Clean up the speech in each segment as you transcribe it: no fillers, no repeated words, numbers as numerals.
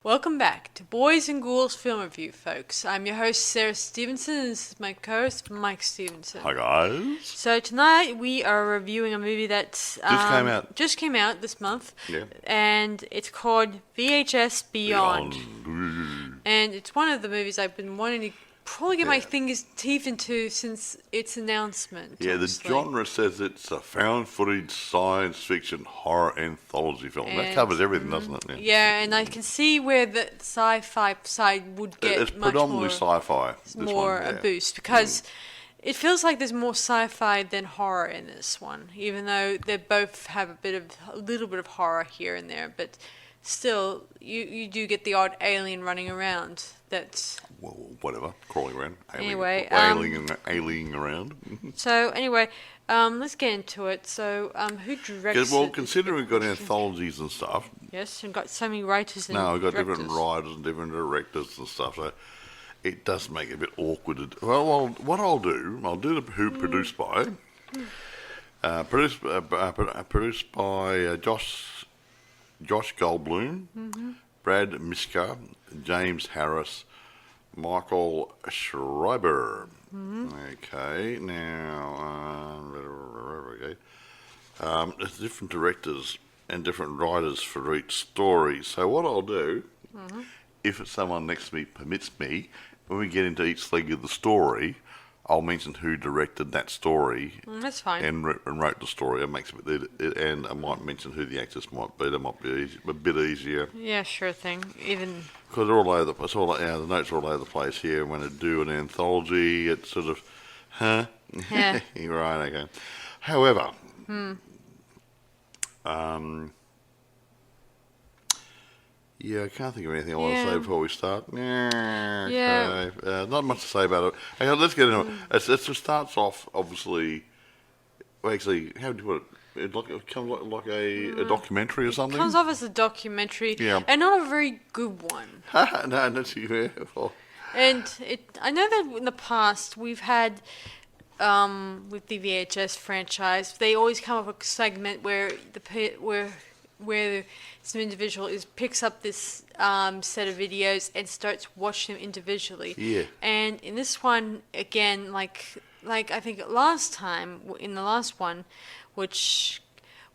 Welcome back to Boys and Ghouls Film Review, folks. I'm your host, Sarah Stephenson, and this is my co-host, Mike Stephenson. Hi, guys. So tonight we are reviewing a movie that just came out this month, and it's called VHS Beyond. And it's one of the movies I've been wanting to probably get my teeth into since its announcement. Yeah, honestly. The genre says it's a found footage science fiction horror anthology film. That covers everything, doesn't it? Yeah, and I can see where the sci-fi side would get it's much predominantly sci-fi. A boost, because it feels like there's more sci-fi than horror in this one, even though they both have a little bit of horror here and there, but still, you do get the odd alien running around. That's whatever, crawling around. Alien around. So anyway, let's get into it. So, who directs? Well, considering we've got anthologies and stuff. Yes, and got so many writers and we've got directors. different writers and different directors and stuff. So it does make it a bit awkward. Well, what I'll do the who produced by. Produced by Josh Goldblum, Brad Miska, James Harris, Michael Schreiber. Okay, now there's different directors and different writers for each story. So what I'll do, if someone next to me permits me, when we get into each leg of the story, I'll mention who directed that story. That's fine. And wrote the story. It makes and I might mention who the actors might be. That might be a bit easier. Yeah, sure thing. Even because they're all over the place. The notes are all over the place here. When I do an anthology, it's sort of, Yeah. Right. Okay. However, yeah, I can't think of anything I want to say before we start. Okay. Not much to say about it. Okay, let's get into it. It just starts off, obviously. Well, actually, how would you put it? It comes like a documentary or something? It comes off as a documentary, and not a very good one. No, not too fair. And I know that in the past we've had, with the VHS franchise, they always come up with a segment where where some individual picks up this set of videos and starts watching them individually. Yeah. And in this one, again, like I think last time, in the last one, which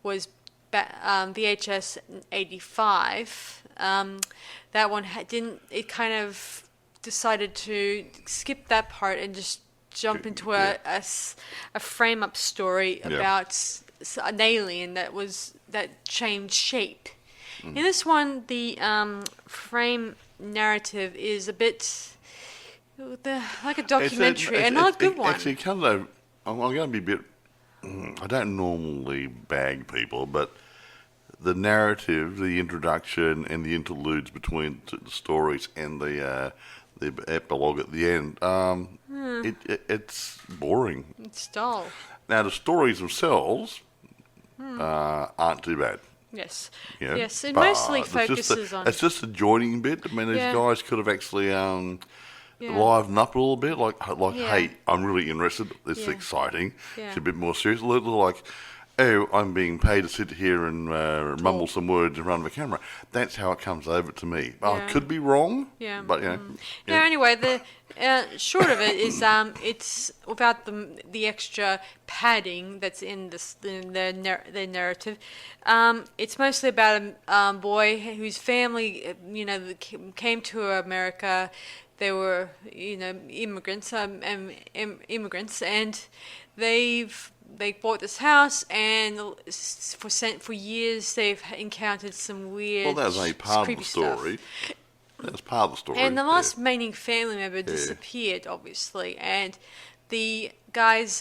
was VHS 85, that one it kind of decided to skip that part and just jump into a frame-up story about an alien that changed shape. In this one, the frame narrative is a bit like a documentary, and not a good one. Actually, I'm going to be a bit. I don't normally bag people, but the narrative, the introduction, and the interludes between the stories and the epilogue at the end, it's boring. It's dull. Now, the stories themselves aren't too bad. Yes. Yes, it mostly focuses on... It's just the joining bit. I mean, these guys could have actually livened up a little bit. Hey, I'm really interested. This is exciting. Yeah. It's a bit more serious. A little like, oh, I'm being paid to sit here and mumble some words in front of a camera. That's how it comes over to me. I could be wrong. Yeah. But, anyway, the short of it is it's without the extra padding that's in the narrative. It's mostly about a boy whose family, came to America. They were, immigrants, and they bought this house, and for years they've encountered some weird, well, that was a part of the story. Stuff. That's part of the story. And the last remaining family member disappeared, obviously, and the guys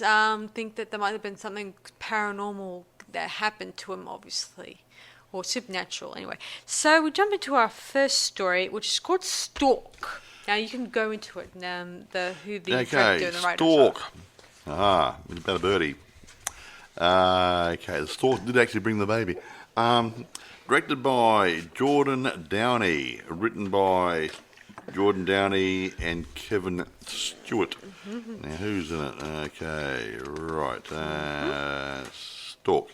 think that there might have been something paranormal that happened to him, obviously, or supernatural, anyway. So we jump into our first story, which is called Stalk. Now you can go into it, who the director and the writer Stalk. About a birdie. The Stalk did actually bring the baby. Directed by Jordan Downey, written by Jordan Downey and Kevin Stewart. Now, who's in it? Okay, right. Stalk.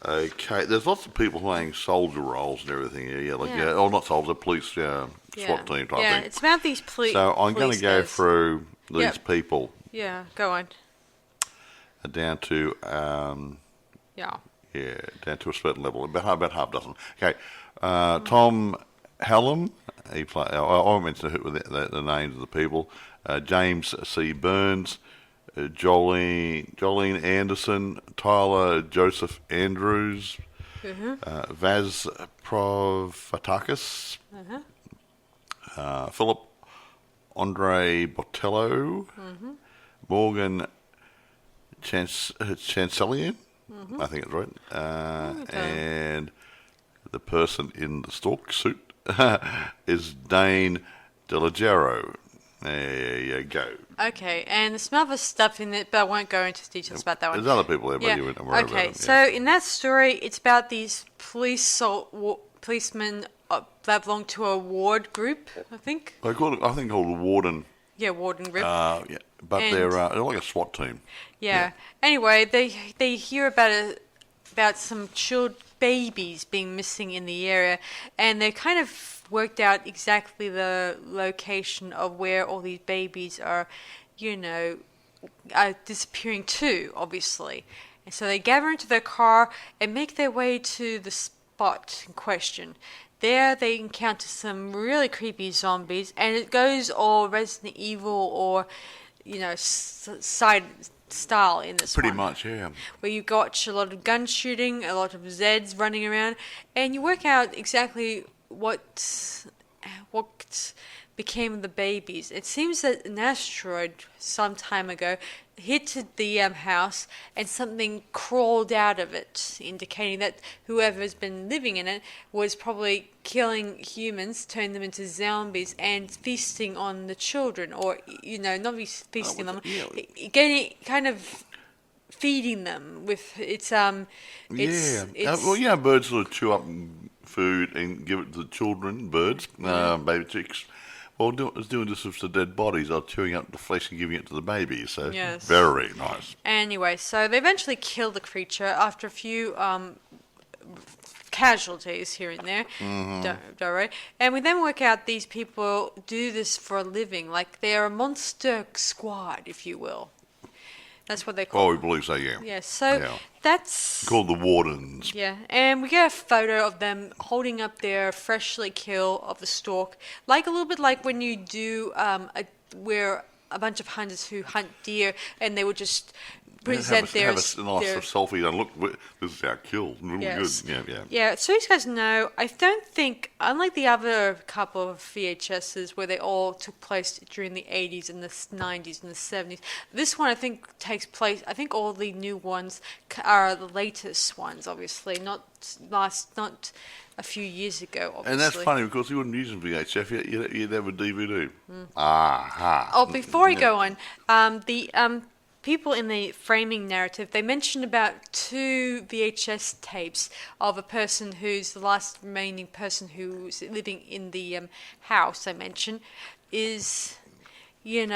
Okay, there's lots of people playing soldier roles and everything here. Not soldier, police, SWAT team type thing. Yeah, it's about these police. So I'm going to go through these people. Yeah, go on. Down to down to a certain level, about half dozen. Okay, Tom Hallam. I mentioned the names of the people. James C. Burns. Jolene Anderson, Tyler Joseph Andrews, Vaz Provatakis, Philip Andre Botello, Morgan Chancelian, I think it's right, and the person in the stork suit is Dane DeLagero. There you go. Okay, and there's some other stuff in it, but I won't go into details about that one. There's other people there, but you wouldn't worry about them. So in that story, it's about these policemen that belong to a ward group, I think. I think called the Warden. Yeah, Warden group. But they're like a SWAT team. Yeah. Anyway, they hear about some babies being missing in the area, and they kind of worked out exactly the location of where all these babies are, disappearing to, obviously. And so they gather into their car and make their way to the spot in question. There they encounter some really creepy zombies, and it goes all Resident Evil or, side style in this Pretty one. much, yeah. Where you got a lot of gun shooting, a lot of Zeds running around, and you work out exactly what became of the babies. It seems that an asteroid some time ago hit the house and something crawled out of it, indicating that whoever's been living in it was probably killing humans, turning them into zombies, and feasting on the children, or not feasting them, getting kind of feeding them with its birds sort of chew up food and give it to the children, birds, baby chicks. Well, it's doing this with the dead bodies. They're chewing up the flesh and giving it to the babies. So very nice. Anyway, so they eventually kill the creature after a few casualties here and there. Don't worry. And we then work out these people do this for a living. Like they're a monster squad, if you will. That's what they call Oh, we believe so, yeah. Yeah, so that's called the Wardens. Yeah, and we get a photo of them holding up their freshly killed of the stork, like a little bit like when you do where a bunch of hunters who hunt deer, and they would just present have a nice selfie and look, this is our kill. Really good. Yeah, so you guys know, I don't think, unlike the other couple of VHSs where they all took place during the 80s and the 90s and the 70s, this one I think takes place, I think all the new ones are the latest ones, obviously, not a few years ago, obviously. And that's funny because you wouldn't use them VHF, you'd have a DVD. Oh, before we go on, the people in the framing narrative, they mentioned about 2 VHS tapes of a person who's the last remaining person who's living in the house I mentioned, is, he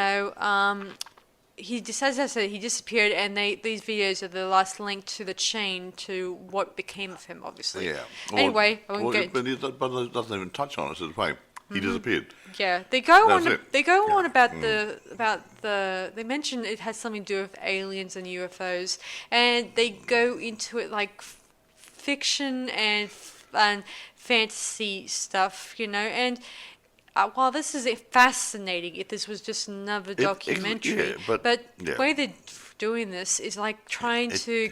disappeared, and these videos are the last link to the chain to what became of him, obviously. Yeah. Anyway, but it doesn't even touch on it. It's like he disappeared. Yeah, they go on about they mention it has something to do with aliens and UFOs, and they go into it like fiction and fantasy stuff, and while this is fascinating, if this was just another documentary, the way they're doing this is like trying to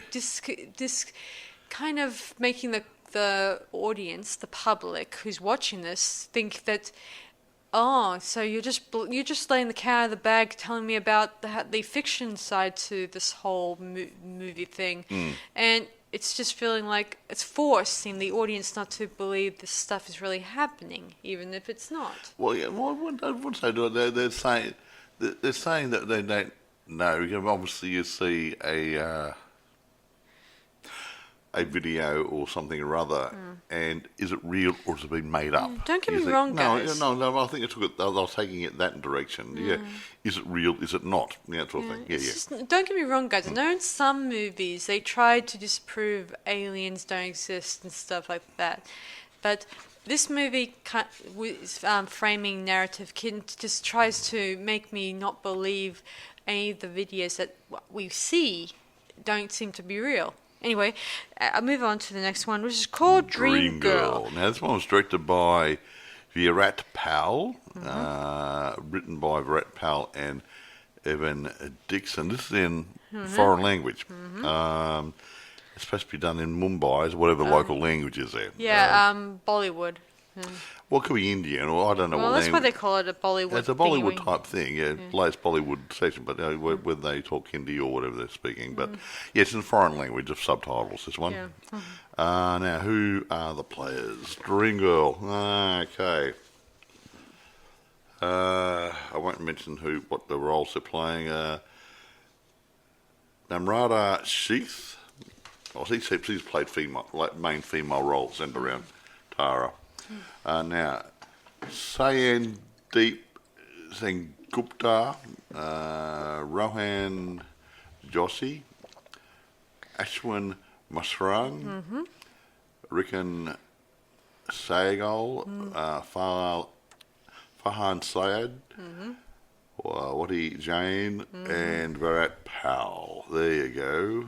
kind of making the audience, the public who's watching this, think that, so you're just laying the cat out of the bag, telling me about the fiction side to this whole movie thing, and it's just feeling like it's forcing the audience not to believe this stuff is really happening, even if it's not. Well, yeah. Well, once they do it, they're saying that they don't know. Obviously, you see a video or something or other, and is it real or has it been made up? Don't get me wrong, guys. No. I think they were taking it that direction. Yeah, is it real? Is it not? Yeah, that sort of thing. Yeah. Just, don't get me wrong, guys. I know in some movies they tried to disprove aliens don't exist and stuff like that, but this movie framing narrative just tries to make me not believe any of the videos that we see don't seem to be real. Anyway, I'll move on to the next one, which is called Dream Girl. Now, this one was directed by Virat Pal, written by Virat Pal and Evan Dixon. This is in foreign language. It's supposed to be done in Mumbai, whatever the local language is there. Yeah, Bollywood. Well, it could be Indian, or I don't know well, what that's what they call it, a Bollywood. It's a Bollywood type thing, latest Bollywood section, but when they talk Hindi or whatever they're speaking. But yeah, it's in foreign language of subtitles, this one. Yeah. Now, who are the players? Dream Girl. Okay. I won't mention what the roles they're playing. Namrata Sheath. She's played main female roles and around Tara. Now, Sayandeep Singh Gupta, Rohan Joshi, Ashwin Masrang, Rikan Saigal, Farhan Syed, Wati Jain, and Virat Pal. There you go.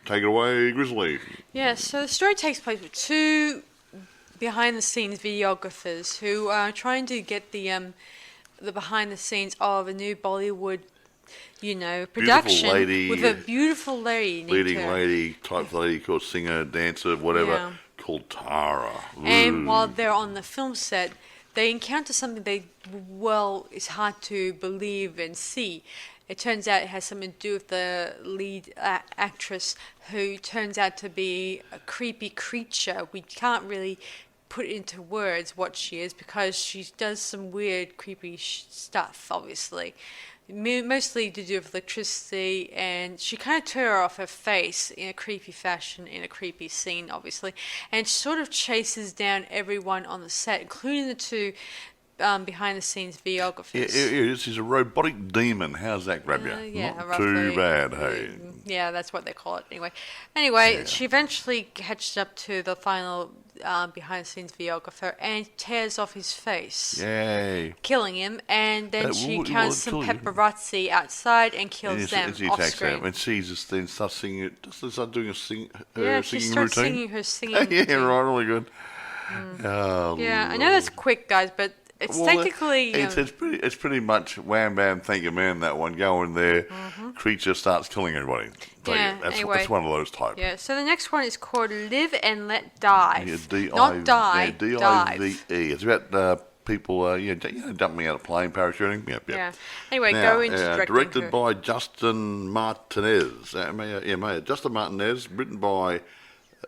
Take it away, Grizzly. Yeah, so the story takes place with two behind-the-scenes videographers who are trying to get the behind-the-scenes of a new Bollywood, production with a beautiful lady, leading lady type lady called singer, dancer, whatever, called Tara. And while they're on the film set, they encounter something it's hard to believe and see. It turns out it has something to do with the lead actress, who turns out to be a creepy creature. We can't really put into words what she is because she does some weird, creepy stuff, obviously. Mostly to do with electricity, and she kind of tore off her face in a creepy fashion in a creepy scene, obviously. And sort of chases down everyone on the set, including the two behind-the-scenes videographers. Yeah, she's a robotic demon. How's that grab you? Not too bad, hey. Yeah, that's what they call it. Anyway, she eventually catches up to the final behind-the-scenes videographer and tears off his face. Yay. Killing him, and then she encounters some paparazzi outside and kills them off screen. And she just then starts singing, doing a singing she routine. starts singing her singing routine. Yeah, right, really good. Yeah, I know that's quick, guys, but it's technically... It's pretty much wham bam, thank you man, that one. Go in there, creature starts killing everybody. That's one of those types. Yeah, so the next one is called Live and Let Die. Yeah, Not die, D-I-V-E. It's about people dumping out a plane, parachuting. Yeah. Anyway, go into directed by Justin Martinez. Justin Martinez, written by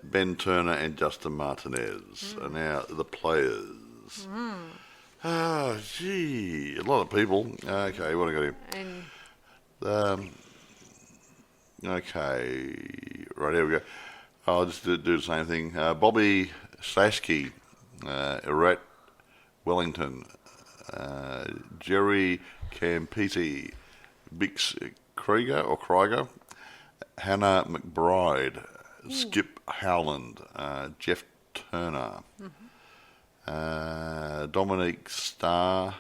Ben Turner and Justin Martinez. Now, the players. Oh, gee, a lot of people. Okay, what have I got here? Okay, right, here we go. I'll just do the same thing. Bobby Sasky, Erat Wellington, Jerry Campisi, Bix Krieger, Hannah McBride, Skip Howland, Jeff Turner, Dominique Starr,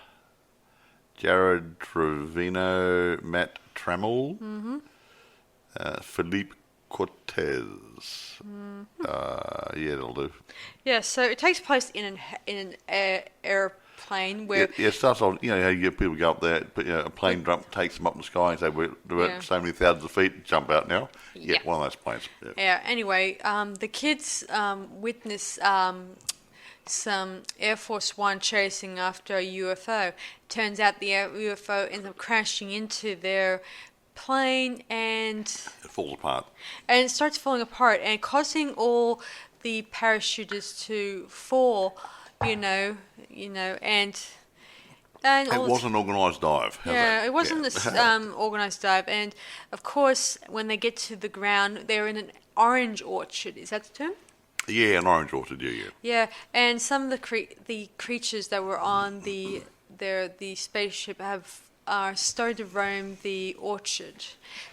Jared Trevino, Matt Trammell, Philippe Cortez. That'll do. Yeah, so it takes place in an airplane where... Yeah, it starts on, how you get people go up there, a plane takes them up in the sky and say, we're so many thousands of feet, jump out now. Yeah, one of those planes. Yeah, anyway, the kids witness... some Air Force One chasing after a UFO. Turns out the UFO ends up crashing into their plane and... It falls apart. And it starts falling apart and causing all the parachutists to fall, and it wasn't an organised dive. It wasn't an organised dive. And, of course, when they get to the ground, they're in orange orchard. Is that the term? Yeah, an orange orchard. Yeah. Yeah, and some of the creatures that were on the spaceship are started to roam the orchard,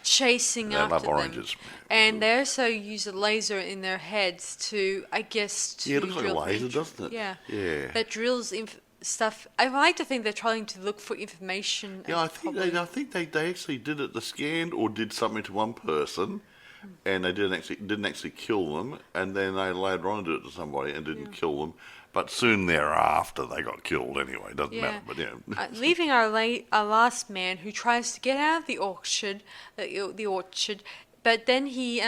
chasing after them. They love oranges. And they also use a laser in their heads to, I guess, to it looks like a laser, doesn't it? Yeah. Yeah. That drills stuff. I like to think they're trying to look for information. Yeah, I think they actually did it. They scanned or did something to one person, and they didn't actually kill them, and then they later on did it to somebody and didn't kill them. But soon thereafter, they got killed anyway. Doesn't matter. But yeah. Leaving our last man who tries to get out of the orchard, but then he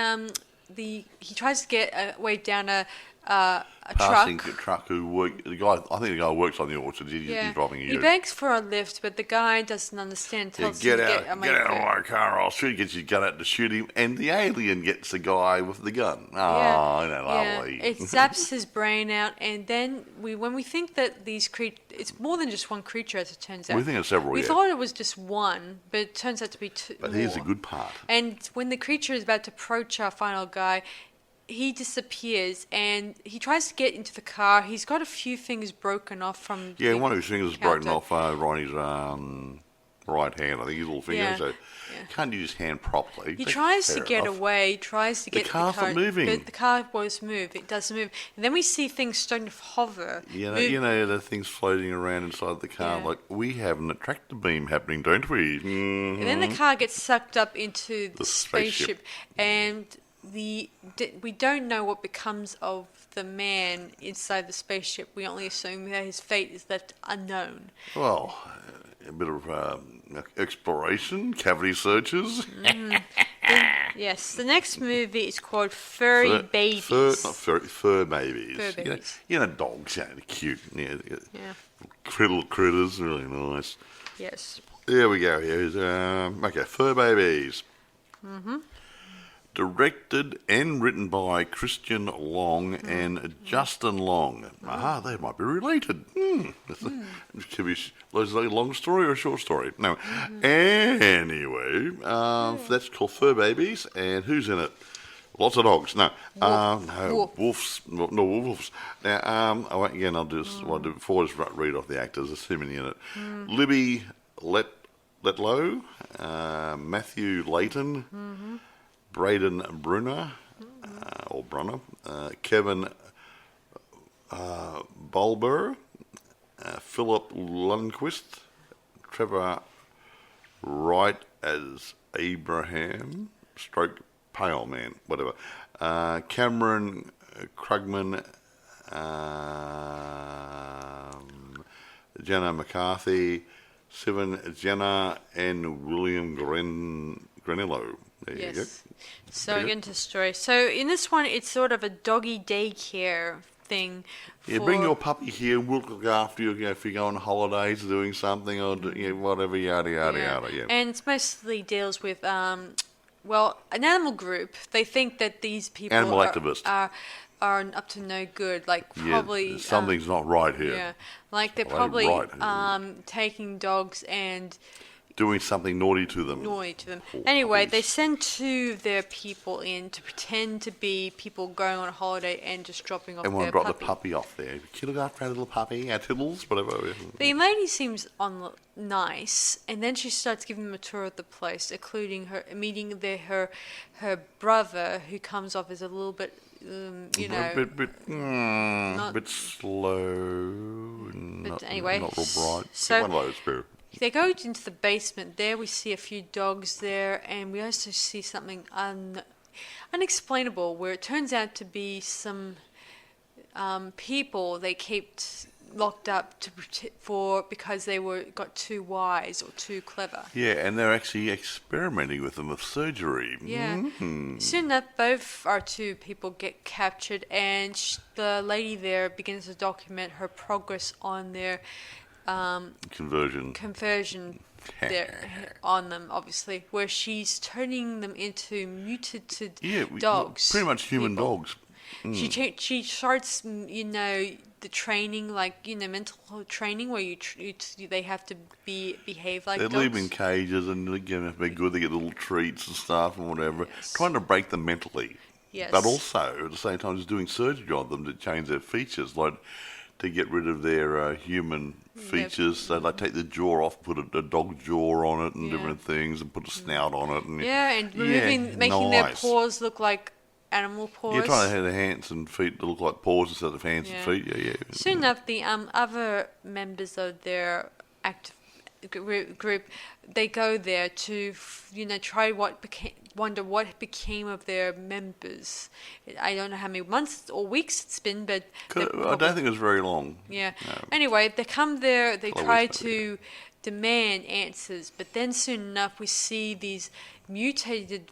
tries to get away down a Passing truck. the truck who worked. I think the guy who works on the orchard. He's driving a ute. He begs for a lift, but the guy doesn't understand. Tells him get out of my car! I'll shoot. Gets his gun out to shoot him, and the alien gets the guy with the gun. Oh, isn't that lovely? It zaps his brain out, and then when we think that these it's more than just one creature, as it turns out. We think it's several. We thought it was just one, but it turns out to be two. But here's the good part. And when the creature is about to approach our final guy, he disappears, and he tries to get into the car. He's got a few things broken off from one of his fingers is broken off on his right hand. I think his little finger. So can't use his hand properly. He tries to get away. Tries to get the car's not moving. But the car won't move. It doesn't move. And then we see things starting to hover. You know the things floating around inside the car. Like, we have an attractor beam happening, don't we? Mm-hmm. And then the car gets sucked up into the spaceship, and we don't know what becomes of the man inside the spaceship. We only assume that his fate is left unknown. Well, a bit of exploration, cavity searches. Yes, the next movie is called Fur Babies. Fur Babies. Fur Babies. Dogs, they're cute. Critters, really nice. Yes. There we go. Here's Fur Babies. Mm-hmm. Directed and written by Christian Long and Justin Long. They might be related. Could be a long story or a short story. No. Anyway, that's called Fur Babies. And who's in it? Lots of dogs. No. Wolves. No, wolves. Now, I'll do this. Before I just read off the actors. There's too many in it. Libby Letlow, Matthew Layton, Braden Brunner, Kevin Bulber, Philip Lundquist, Trevor Wright as Abraham, Pale Man, whatever, Cameron Krugman, Jenna McCarthy, Sivan Jenna, and William Granillo. There you go. So we get into the story. So in this one, it's sort of a doggy daycare thing. Bring your puppy here. We'll look after you if you go on holidays, doing something or whatever, yada yada yada. Yeah. And it mostly deals with an animal group. They think that these people are up to no good. Like probably something's not right here. Yeah, like they're probably taking dogs and doing something naughty to them. Anyway, they send two of their people in to pretend to be people going on a holiday and just dropping off their puppy. And want to drop the puppy off there. Can you look after our little puppy, our tiddles, whatever. The lady seems nice, and then she starts giving them a tour of the place, including meeting her brother, who comes off as a little bit, a bit slow. But anyway, not real bright. So one of those. They go into the basement. There we see a few dogs there, and we also see something unexplainable, where it turns out to be some people they kept locked up because they got too wise or too clever. Yeah, and they're actually experimenting with them with surgery. Yeah. Mm-hmm. Soon enough, both our two people get captured, and the lady there begins to document her progress on their conversion there on them, obviously, where she's turning them into mutated dogs, pretty much human dogs. She starts the training, mental training, where they have to behave like dogs. They live in cages, and again, if they're good, they get little treats and stuff and whatever, trying to break them mentally. Yes. But also, at the same time, is doing surgery on them to change their features, like to get rid of their human features. So they take the jaw off, put a dog jaw on it and different things, and put a snout on it. And making their paws look like animal paws. Yeah, trying to have their hands and feet to look like paws instead of hands and feet. Yeah. Soon enough, the other members of their active group, they go there to try wonder what became of their members. I don't know how many months or weeks it's been, but I don't think it was very long. Yeah. No. Anyway, they come there. They try to demand answers, but then soon enough we see these mutated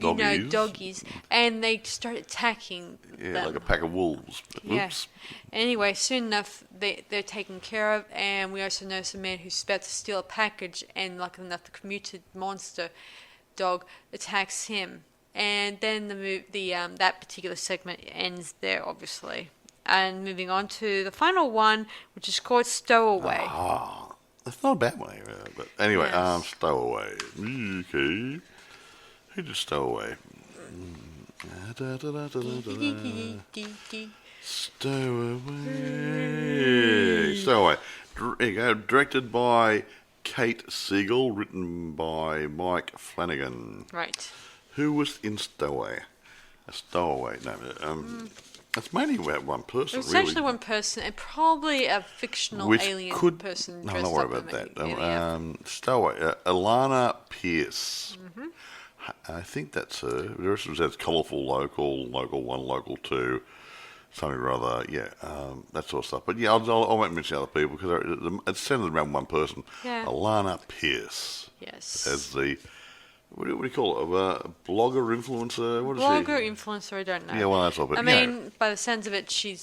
doggies, and they start attacking them. Like a pack of wolves. Oops. Anyway, soon enough they're taken care of, and we also notice a man who's about to steal a package, and luckily enough the mutated monster dog attacks him, and then that particular segment ends there, obviously. And moving on to the final one, which is called Stowaway. That's not a bad way, but anyway, Stowaway. Okay. Who did Stowaway? Stowaway. There you go. Directed by Kate Siegel, written by Mike Flanagan. Right. Who was in Stowaway? A Stowaway. No, it's mainly about one person. It's actually one person, and probably a fictional alien person. No, don't worry about that. Stowaway. Alana Pierce. Mm-hmm. I think that's her. The rest of it says colourful local 1, local 2, something or other. Yeah, that sort of stuff. But yeah, I won't mention other people because it's centered around one person. Yeah. Alana Pierce. Yes. As the what do you call it? A blogger, influencer? What is blogger, influencer? I don't know. Yeah, well, that's all. But I mean, by the sounds of it, she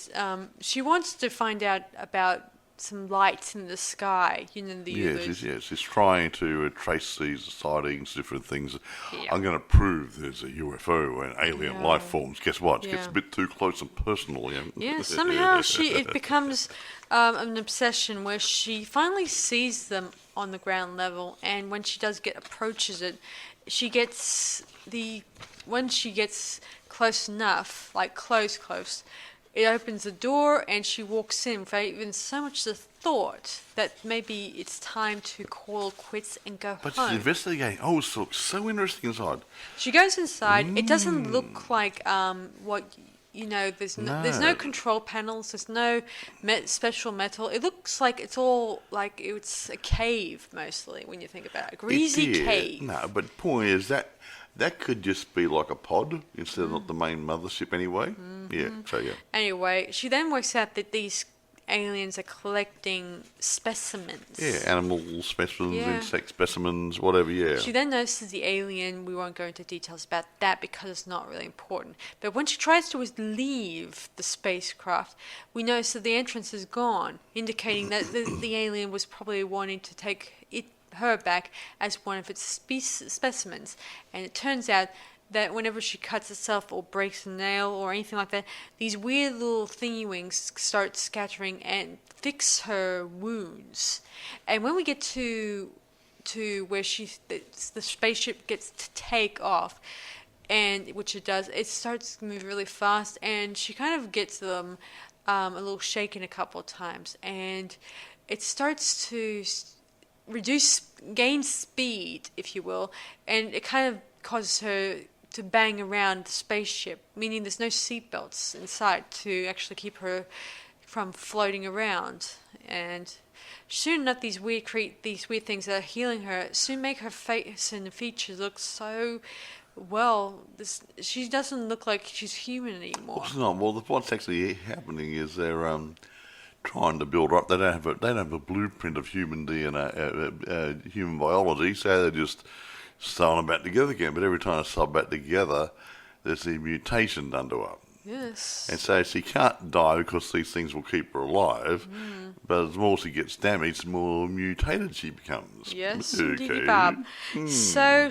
wants to find out about some lights in the sky, the universe. Yes, she's trying to trace these sightings, different things. Yeah. I'm going to prove there's a UFO and alien life forms. Guess what? It gets a bit too close and personal. Yeah, somehow it becomes an obsession where she finally sees them on the ground level, and when she approaches it, when she gets close enough, like close, it opens the door and she walks in without even so much the thought that maybe it's time to call quits and go home. But she's investigating. Oh, it looks so interesting inside. She goes inside. It doesn't look like there's no control panels. There's no special metal. It looks like it's all like it's a cave mostly when you think about it. A greasy cave. No, but the point is that could just be like a pod instead of the main mothership anyway. Mm-hmm. Yeah, so yeah. Anyway, she then works out that these aliens are collecting specimens. Yeah, animal specimens, insect specimens, whatever, yeah. She then notices the alien. We won't go into details about that because it's not really important. But when she tries to leave the spacecraft, we notice that the entrance is gone, indicating that the alien was probably wanting to take her back as one of its specimens. And it turns out that whenever she cuts herself or breaks a nail or anything like that, these weird little thingy wings start scattering and fix her wounds. And when we get to where the spaceship gets to take off, and which it does, it starts to move really fast, and she kind of gets them a little shaken a couple of times, and it starts to gain speed, if you will, and it kind of causes her to bang around the spaceship, meaning there's no seatbelts inside to actually keep her from floating around. And soon enough, these weird things that are healing her soon make her face and features look so she doesn't look like she's human anymore. It's not. Well, what's actually happening is they're trying to build her up. They don't have a blueprint of human DNA, human biology, so they're just sewing them back together again. But every time they sew back together, there's a mutation done to her. Yes. And so she can't die because these things will keep her alive. Mm. But the more she gets damaged, the more mutated she becomes. Yes, indeed, Bob. So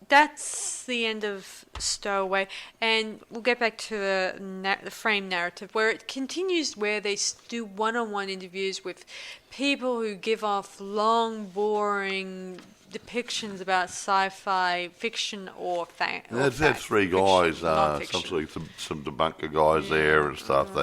that's the end of Stowaway, and we'll get back to the frame narrative, where it continues, where they do one-on-one interviews with people who give off long, boring depictions about sci-fi fiction or fact. There's had three guys, some debunker guys there and stuff.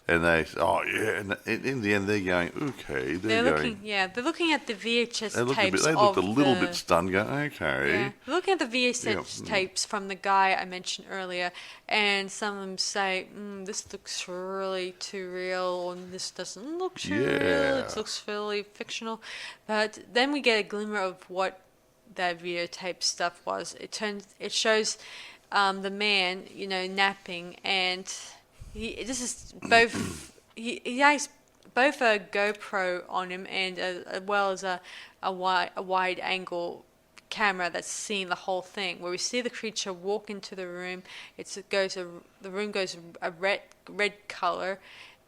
And they and in the end they're going, okay, they're looking at the VHS tapes. They looked a little bit stunned, going, okay. Yeah, they're looking at the VHS tapes from the guy I mentioned earlier, and some of them say, this looks really too real, or this doesn't look too real, it looks fairly fictional. But then we get a glimmer of what that videotape stuff was. It shows the man, napping, and he has both a GoPro on him and as well as a wide angle camera that's seeing the whole thing. Where we see the creature walk into the room, the room goes a red color,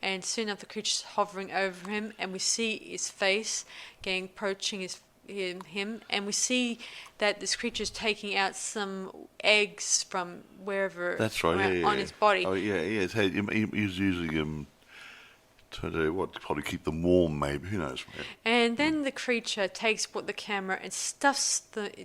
and soon enough the creature's hovering over him, and we see his face approaching him, and we see that this creature's taking out some eggs from wherever. That's right. On his body. Oh yeah. He's using them to do what? Probably keep them warm, maybe. Who knows? And then the creature takes the camera and stuffs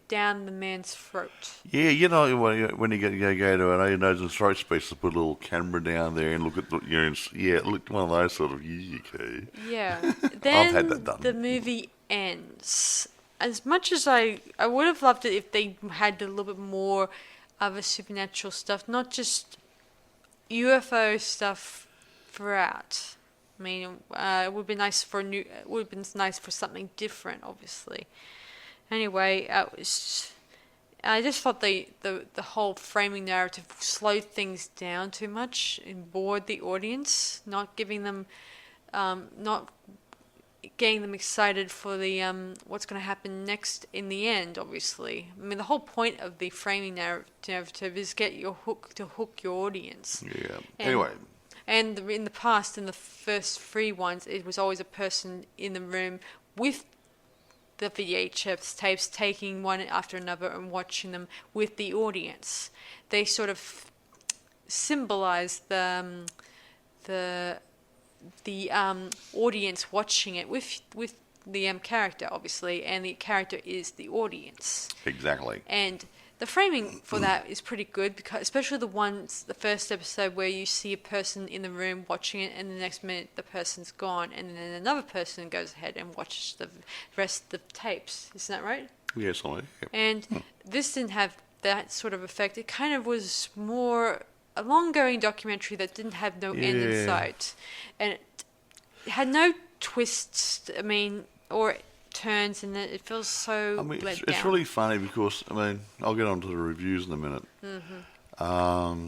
down the man's throat. Yeah, when you go to an nose and throat specialist, put a little camera down there and look at look one of those sort of okay. Yeah. Then I've had that done. The movie ends. As much as I would have loved it if they had a little bit more of a supernatural stuff, not just UFO stuff throughout. I mean, it would be nice for something different, obviously. Anyway, I just thought the whole framing narrative slowed things down too much and bored the audience, not giving them, not getting them excited for the what's going to happen next in the end. Obviously, I mean the whole point of the framing narrative is to hook your audience. Yeah. Anyway. And in the past, in the first 3 ones, it was always a person in the room with the VHS tapes, taking one after another and watching them with the audience. They sort of symbolize the audience watching it with the character, obviously, and the character is the audience. Exactly. And the framing for that is pretty good, because especially the first episode where you see a person in the room watching it, and the next minute the person's gone, and then another person goes ahead and watches the rest of the tapes. Isn't that right? Yes, I. Yep. And this didn't have that sort of effect. It kind of was more a long-going documentary that didn't have no end in sight, and it had no twists. I mean, or turns, and it feels so let down. It's really funny because I'll get on to the reviews in a minute. Mm-hmm.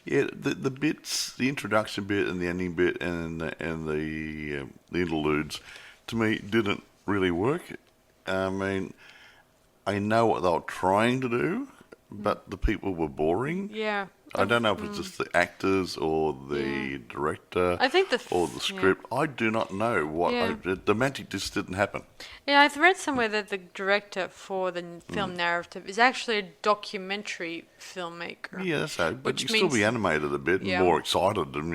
The bits, the introduction bit and the ending bit and the interludes, to me didn't really work. I know what they were trying to do, but the people were boring. Yeah. I don't know if it's just the actors or the director, I think or the script. I do not know what. The magic just didn't happen. Yeah, I've read somewhere that the director for the film narrative is actually a documentary filmmaker. Yeah, that's so. But you still be animated a bit and more excited and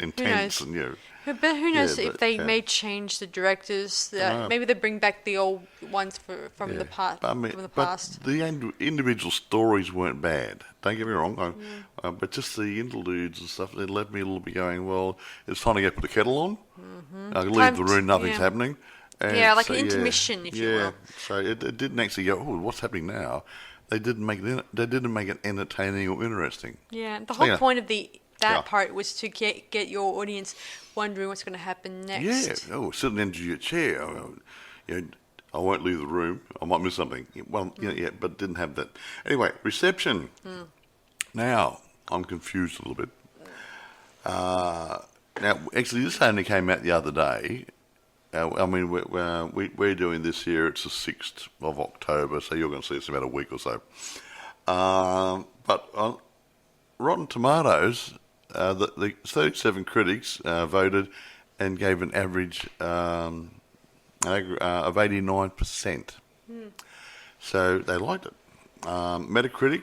intense and But who knows if they may change the directors? Maybe they bring back the old ones from the past. But the individual stories weren't bad. Don't get me wrong. But just the interludes and stuff, they left me a little bit going, well, it's time to go put the kettle on. Mm-hmm. I leave the room, nothing's happening. And like an intermission, if you will. So it didn't actually go, oh, what's happening now? They didn't make it entertaining or interesting. Yeah, the whole point of that part was to get your audience wondering what's going to happen next. Yeah, sit on the edge of your chair. I won't leave the room. I might miss something. Well, but didn't have that. Anyway, reception. Now, I'm confused a little bit. Now, actually, this only came out the other day. We're doing this here. It's the 6th of October, so you're going to see us in about a week or so. But on Rotten Tomatoes, the 37 critics voted and gave an average of 89%. So they liked it. Metacritic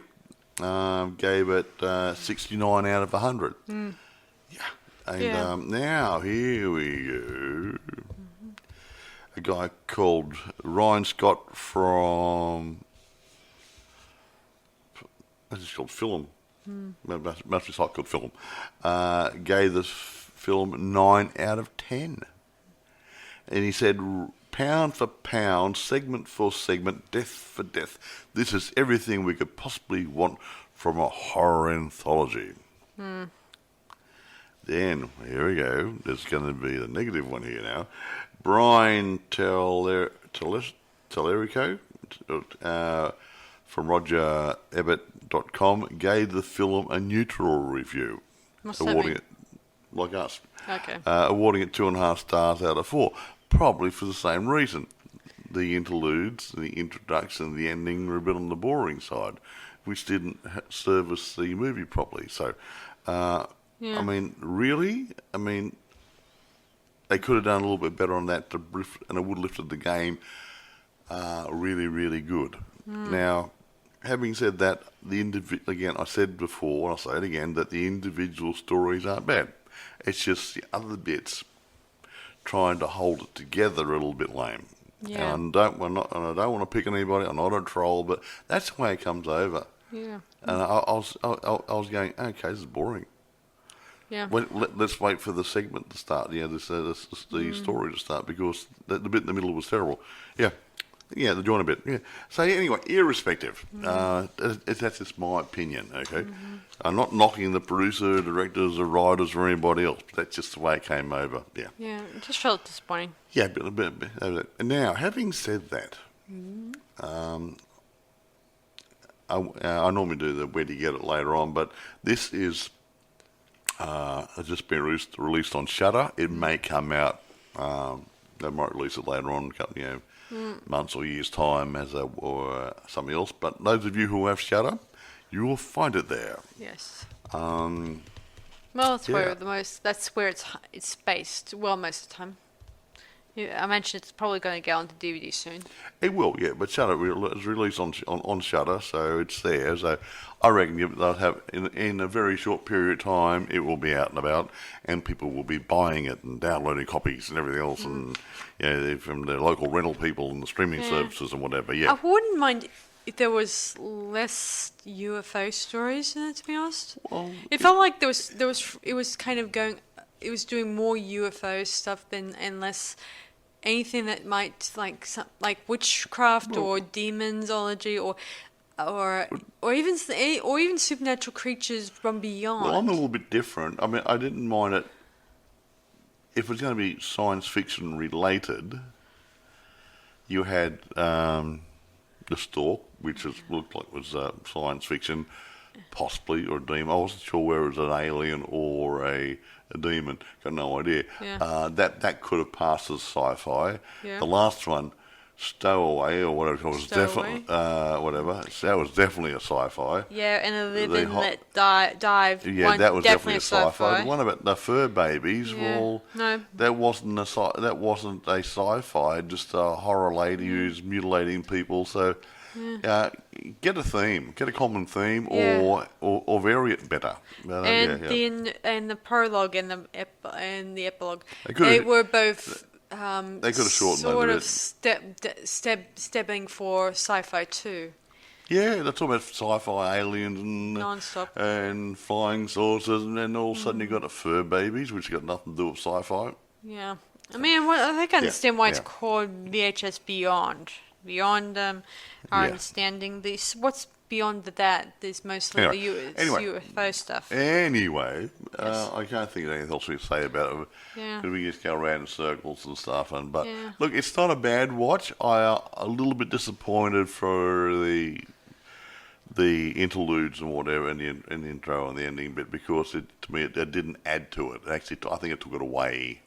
gave it 69 out of 100. Yeah. And now, here we go. a guy called Ryan Scott from, it's called Film. Must be a site called Film. Gave this film 9 out of 10. And he said, pound for pound, segment for segment, death for death, this is everything we could possibly want from a horror anthology. Then, here we go, there's going to be the negative one here now. Brian Tellerico from RogerEbbett.com gave the film a neutral review. What's that mean? It, like us. Okay. Awarding it 2.5 stars out of 4. Probably for the same reason. The interludes, the introduction, the ending were a bit on the boring side, which didn't service the movie properly. So, I mean, really? I mean, they could have done a little bit better on that, and it would have lifted the game really, really good. Now, having said that, again, I said before, and I'll say it again, that the individual stories aren't bad. It's just the other bits trying to hold it together a little bit lame. Yeah. And I don't want to pick anybody. I'm not a troll, but that's the way it comes over. Yeah. And I was going, okay, this is boring. Yeah. Let's wait for the segment to start. Yeah, the story to start, because the bit in the middle was terrible. Yeah, the joint a bit. Yeah. So anyway, irrespective, that's just my opinion. Okay, I'm not knocking the producer, directors, or writers, or anybody else. But that's just the way it came over. Yeah. Yeah, it just felt disappointing. Yeah, a bit. And now, having said that, I normally do the where do you get it later on, but this is has just been released on Shudder. It may come out. They might release it later on, months or years' time or something else. But those of you who have Shudder, you will find it there. Yes. Well, that's where it's based. Well, most of the time. Yeah, I mentioned it's probably going to go onto DVD soon. It will, yeah. But Shudder is released on Shudder, so it's there. So I reckon they'll have in a very short period of time, it will be out and about, and people will be buying it and downloading copies and everything else, and from the local rental people and the streaming services and whatever. Yeah, I wouldn't mind if there was less UFO stories in it. To be honest, well, it felt like it was kind of going. It was doing more UFO stuff and less anything that might like witchcraft or demonology or even supernatural creatures from beyond. Well, I'm a little bit different. I mean, I didn't mind it if it's going to be science fiction related. You had The Stalk, which looked like it was science fiction, possibly, or a demon. I wasn't sure whether it was an alien or a demon. Got no idea. Yeah. That could have passed as sci-fi. Yeah. The last one, Stowaway or whatever, was definitely whatever. That was definitely a sci-fi. Yeah, and a living that dive. Yeah, that was definitely a sci-fi. The one about the fur babies, no, that wasn't a sci-fi. Just a horror lady who's mutilating people. So. Get a theme, get a common theme, or vary it better. And the prologue and the epilogue, they were both. They could have shortened sort it. of stepping for sci-fi too. Yeah, they're talking about sci-fi aliens and non-stop and flying saucers, and then all of a sudden you got the fur babies, which got nothing to do with sci-fi. Yeah, I mean, I think I understand why it's called VHS Beyond. Beyond our understanding, what's beyond that is mostly the UFO stuff. Anyway, I can't think of anything else we can say about it. Yeah. We just go around in circles and stuff. But look, it's not a bad watch. I'm a little bit disappointed for the interludes and whatever, and the intro and the ending bit, because to me it didn't add to it. Actually, I think it took it away.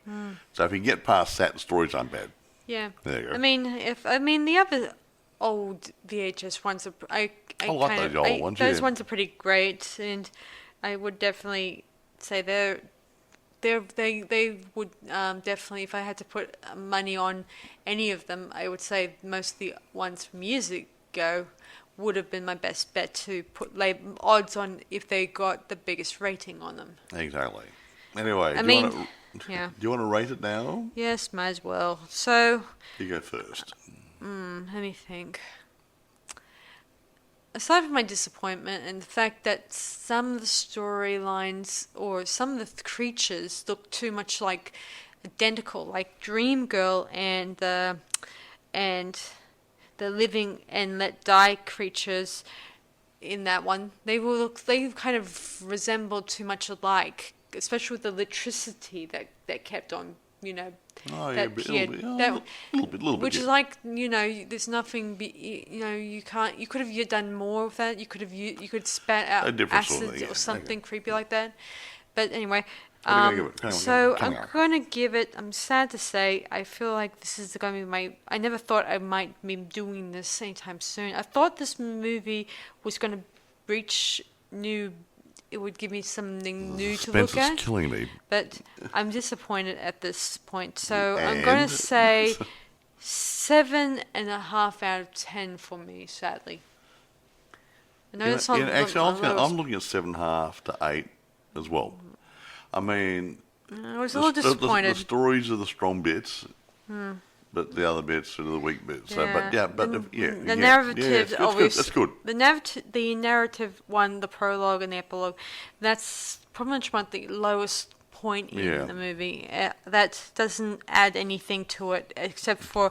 So if you get past that, the stories aren't bad. Yeah. There you go. I mean the other old VHS ones are I like those old ones. Those ones are pretty great, and I would definitely say they would definitely, if I had to put money on any of them, I would say most of the ones from years ago would have been my best bet to put odds on if they got the biggest rating on them. Exactly. Anyway, Yeah. Do you want to rate it now? Yes, might as well. So... You go first. Let me think. Aside from my disappointment and the fact that some of the storylines or some of the creatures look too much like identical, like Dream Girl and the living and let die creatures in that one, they kind of resembled too much alike, especially with the electricity that kept on, Oh, yeah, a little bit. Which is like, there's nothing, you could have done more with that. You could spat out acid or something creepy like that. But anyway, I'm going to give it, I'm sad to say, I feel like this is going to be I never thought I might be doing this anytime soon. I thought this movie was going to reach it would give me something new to look at. Suspense is killing me. But I'm disappointed at this point. So I'm going to say 7.5 out of 10 for me, sadly. I know it's actually, I'm looking at 7.5 to 8 as well. I mean, I was a little disappointed. The stories are the strong bits, but the other bits are the weak bits. Yeah. The narrative, obviously, that's good. The narrative one, the prologue and the epilogue, that's pretty much the lowest point in the movie. That doesn't add anything to it except for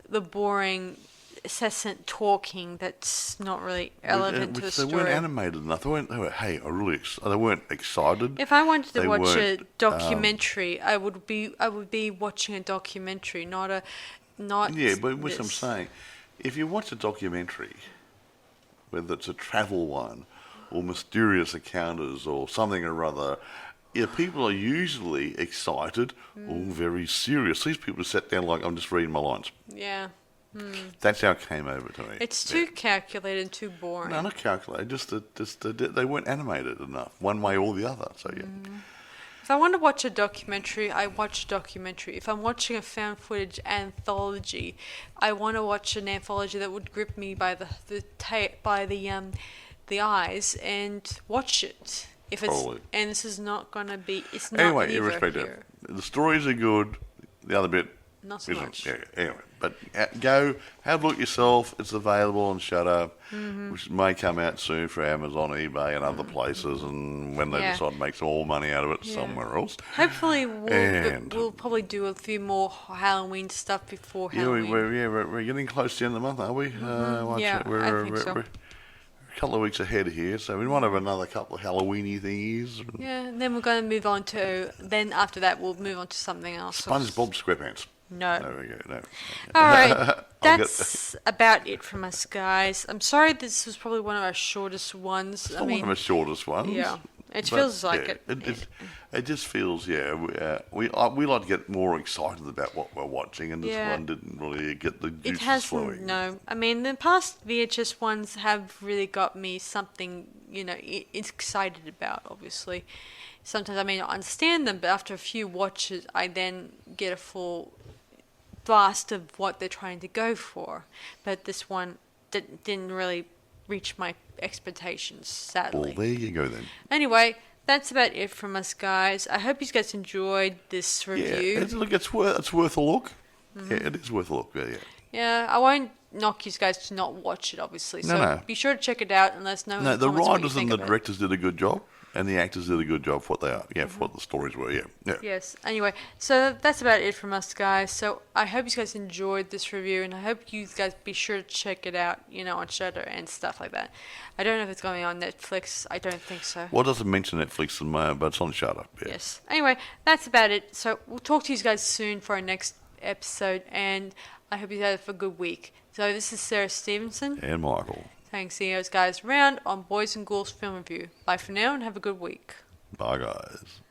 the boring, incessant talking that's not really relevant to the story. They weren't animated enough. They weren't excited. If I wanted to watch a documentary, I would be watching a documentary, not. Yeah, but what I'm saying, if you watch a documentary, whether it's a travel one or mysterious encounters or something or other, people are usually excited or very serious. These people just sat down like, I'm just reading my lines. Yeah. That's how it came over to me. It's too calculated and too boring. No, not calculated. Just they weren't animated enough, one way or the other. So yeah. If I want to watch a documentary, I watch a documentary. If I'm watching a found footage anthology, I want to watch an anthology that would grip me by the eyes and watch it. And this is not going to be. It's not. Anyway, irrespective, the stories are good. The other bit not so much. Yeah, anyway, but go have a look yourself. It's available on Shudder, which may come out soon for Amazon, eBay, and other places. And when they decide to make some more money out of it somewhere else, hopefully we'll probably do a few more Halloween stuff before Halloween. We're getting close to the end of the month, aren't we? I think so. We're a couple of weeks ahead here, so we might have another couple of Halloweeny thingies. Yeah, and then we're going to move on to. Then after that, we'll move on to something else. SpongeBob SquarePants. No. There we go. No. All right. That's about it from us, guys. I'm sorry this was probably one of our shortest ones. It's one of our shortest ones. Yeah. It feels like it. It just feels, we like to get more excited about what we're watching, and this one didn't really get the juices flowing. No. I mean, the past VHS ones have really got me something, excited about, obviously. Sometimes I may not understand them, but after a few watches, I then get a full blast of what they're trying to go for. But this one didn't really reach my expectations, sadly. Well, there you go then. Anyway, that's about it from us, guys. I hope you guys enjoyed this review. Yeah, look, it's worth a look. Yeah, it is worth a look. Yeah. Yeah, I won't knock you guys to not watch it, obviously. So be sure to check it out and let us know. No, the writers and the directors did a good job. And the actors did a good job for what they are. For what the stories were, Yes. Anyway, so that's about it from us, guys. So I hope you guys enjoyed this review, and I hope you guys be sure to check it out, on Shudder and stuff like that. I don't know if it's going to be on Netflix. I don't think so. Well, it doesn't mention Netflix in my, but it's on Shudder. Yeah. Yes. Anyway, that's about it. So we'll talk to you guys soon for our next episode, and I hope you have a good week. So this is Sarah Stephenson. And Michael. Thanks, seeing those guys around on Boys and Ghouls Film Review. Bye for now and have a good week. Bye, guys.